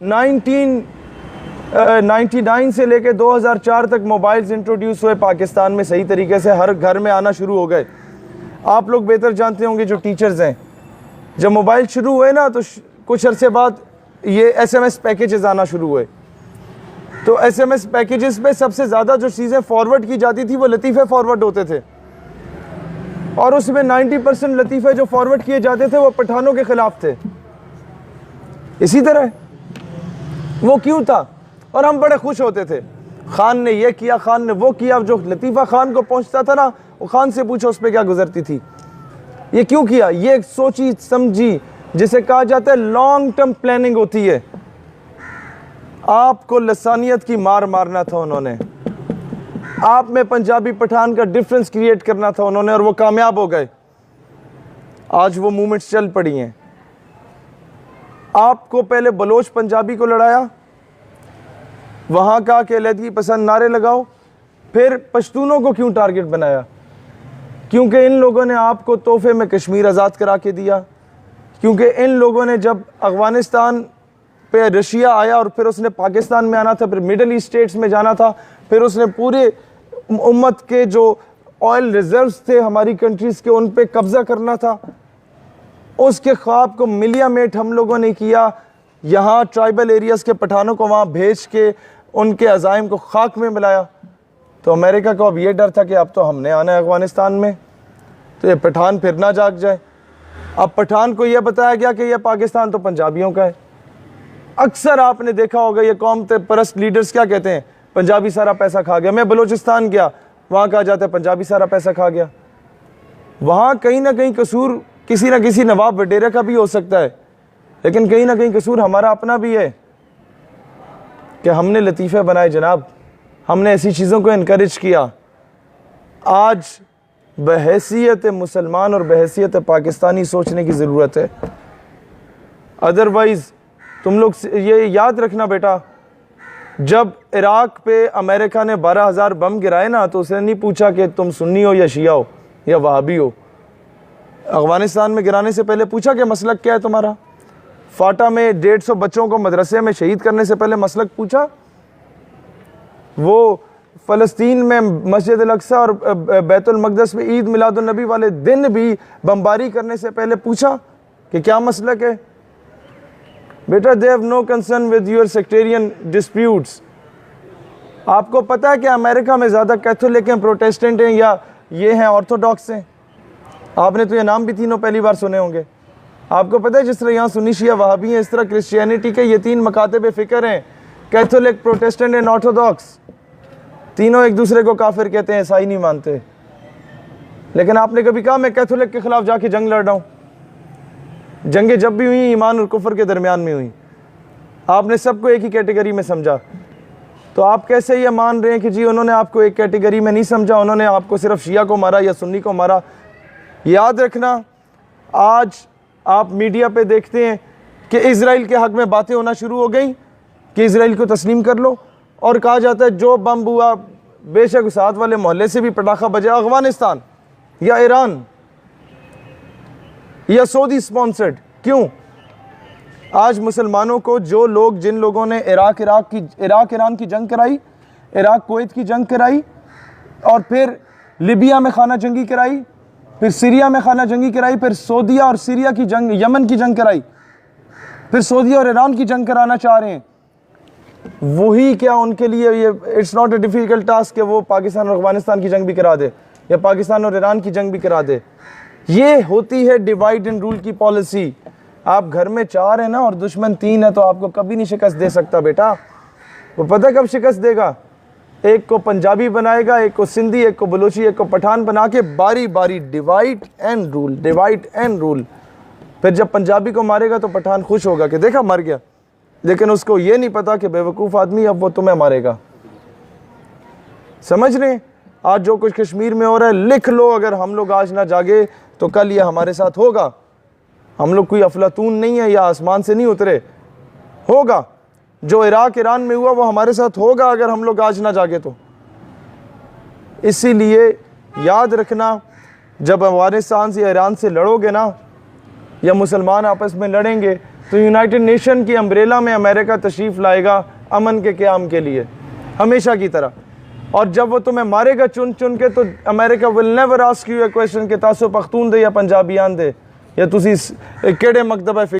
1999 से लेके 2004 तक मोबाइल्स इंट्रोड्यूस हुए पाकिस्तान में, सही तरीके से हर घर में आना शुरू हो गए। आप लोग बेहतर जानते होंगे जो टीचर्स हैं, जब मोबाइल शुरू हुए ना तो कुछ अरसे बाद ये SMS पैकेजेस आना शुरू हुए। तो SMS पैकेजेस पे सबसे ज़्यादा जो चीज़ें फॉरवर्ड की जाती थी वो लतीफ़े फॉरवर्ड होते थे, और उसमें 90% लतीफ़े जो फॉरवर्ड किए जाते थे वो पठानों के ख़िलाफ़ थे। इसी तरह वो क्यों था, और हम बड़े खुश होते थे, खान ने ये किया, खान ने वो किया। जो लतीफ़ा खान को पहुंचता था ना, वो खान से पूछो उस पर क्या गुजरती थी, ये क्यों किया, ये सोची समझी, जिसे कहा जाता है लॉन्ग टर्म प्लानिंग होती है। आपको लसानियत की मार मारना था उन्होंने, आप में पंजाबी पठान का डिफरेंस क्रिएट करना था उन्होंने, और वो कामयाब हो गए। आज वो मूवमेंट्स चल पड़ी हैं। आपको पहले बलोच पंजाबी को लड़ाया, वहां का कि अलहदगी पसंद नारे लगाओ, फिर पश्तूनों को क्यों टारगेट बनाया, क्योंकि इन लोगों ने आपको तोहफे में कश्मीर आज़ाद करा के दिया। क्योंकि इन लोगों ने जब अफगानिस्तान पे रशिया आया और फिर उसने पाकिस्तान में आना था, फिर मिडल ईस्ट स्टेट्स में जाना था, फिर उसने पूरे उम्मत के जो ऑयल रिजर्व्स थे हमारी कंट्रीज़ के, उन पे कब्ज़ा करना था। उसके ख्वाब को मिलियामेट हम लोगों ने किया, यहाँ ट्राइबल एरियाज़ के पठानों को वहाँ भेज के उनके अज़ाइम को खाक में मिलाया। तो अमेरिका को अब ये डर था कि अब तो हमने आना है अफ़गानिस्तान में, तो ये पठान फिर ना जाग जाए। अब पठान को यह बताया गया कि यह पाकिस्तान तो पंजाबियों का है। अक्सर आपने देखा होगा ये कौम परस्त लीडर्स क्या कहते हैं, पंजाबी सारा पैसा खा गया। मैं बलूचिस्तान गया, वहाँ कहा जाता है पंजाबी सारा पैसा खा गया। वहाँ कहीं ना कहीं कसूर किसी ना किसी नवाब वडेरा का भी हो सकता है, लेकिन कहीं ना कहीं कसूर हमारा अपना भी है कि हमने लतीफ़े बनाए जनाब, हमने ऐसी चीज़ों को इनकरेज किया। आज बहैसियत मुसलमान और बहैसियत पाकिस्तानी सोचने की ज़रूरत है। अदरवाइज़ तुम लोग ये याद रखना बेटा, जब इराक़ पे अमेरिका ने 12,000 बम गिराए ना, तो उसने नहीं पूछा कि तुम सुन्नी हो या शिया हो या वहाबी हो। अफ़गानिस्तान में गिराने से पहले पूछा कि मसलक क्या है तुम्हारा। फाटा में 150 बच्चों को मदरसे में शहीद करने से पहले मसलक पूछा। वो फ़लस्तीन में मस्जिद अल-अक़सा और बैतुल मक़दस में ईद मिलादुन नबी वाले दिन भी बमबारी करने से पहले पूछा कि क्या मसलक है। बेटा, they have no concern with your sectarian disputes. आपको पता है कि अमेरिका में ज़्यादा कैथोलिक हैं, प्रोटेस्टेंट हैं, या ये हैं ऑर्थोडॉक्स हैं। आपने तो ये नाम भी तीनों पहली बार सुने होंगे। आपको पता है जिस तरह यहाँ सुन्नी शिया वहाबी हैं, इस तरह क्रिश्चियनिटी के ये 3 मकातब फ़िक्र हैं, कैथोलिक, प्रोटेस्टेंट एंड ऑर्थोडॉक्स। तीनों एक दूसरे को काफिर कहते हैं, ईसाई नहीं मानते। लेकिन आपने कभी कहा मैं कैथोलिक के खिलाफ जाके जंग लड़ रहा हूँ? जंगें जब भी हुई ईमान और कुफर के दरमियान में हुई। आपने सबको एक ही कैटेगरी में समझा। तो आप कैसे ये मान रहे हैं कि जी उन्होंने आपको एक कैटेगरी में नहीं समझा, उन्होंने आपको सिर्फ शिया को मारा या सुन्नी को मारा? याद रखना, आज आप मीडिया पे देखते हैं कि इजराइल के हक में बातें होना शुरू हो गई कि इजराइल को तस्लीम कर लो, और कहा जाता है जो बम हुआ बेशक साथ वाले मोहल्ले से भी पटाखा बजा, अफगानिस्तान या ईरान या सऊदी स्पॉन्सर्ड। क्यों? आज मुसलमानों को जो लोग, जिन लोगों ने इराक ईरान की जंग कराई, इराक कुवैत की जंग कराई, और फिर लिबिया में खाना जंगी कराई, फिर सीरिया में खाना जंगी कराई, फिर सऊदीया और सीरिया की जंग, यमन की जंग कराई, फिर सऊदीया और ईरान की जंग कराना चाह रहे हैं, वही क्या उनके लिए ये it's not a difficult task कि वो पाकिस्तान और अफगानिस्तान की जंग भी करा दे या पाकिस्तान और ईरान की जंग भी करा दे। ये होती है डिवाइड एंड रूल की पॉलिसी। आप घर में 4 हैं ना और दुश्मन 3 है, तो आपको कभी नहीं शिकस्त दे सकता बेटा। वो पता कब शिकस्त देगा? एक को पंजाबी बनाएगा, एक को सिंधी, एक को बलोची, एक को पठान बना के बारी बारी divide and rule, divide and rule. फिर जब पंजाबी को मारेगा तो पठान खुश होगा कि देखा मर गया, लेकिन उसको ये नहीं पता कि बेवकूफ़ आदमी अब वो तुम्हें मारेगा। समझ रहे हैं? आज जो कुछ कश्मीर में हो रहा है, लिख लो, अगर हम लोग आज ना जागे तो कल ये हमारे साथ होगा। हम लोग कोई अफलातून नहीं है या आसमान से नहीं उतरे, होगा। जो इराक ईरान में हुआ वो हमारे साथ होगा अगर हम लोग आज ना जागे तो। इसीलिए याद रखना, जब अफगानिस्तान से ईरान से लड़ोगे ना, या मुसलमान आपस में लड़ेंगे, तो यूनाइटेड नेशन की अम्ब्रेला में अमेरिका तशरीफ़ लाएगा अमन के क़याम के लिए, हमेशा की तरह। और जब वो तुम्हें मारेगा चुन चुन के, तो America will never ask U A question कि तासो पख्तून दे या पंजाबियान दे या तुसी केड़े मकतब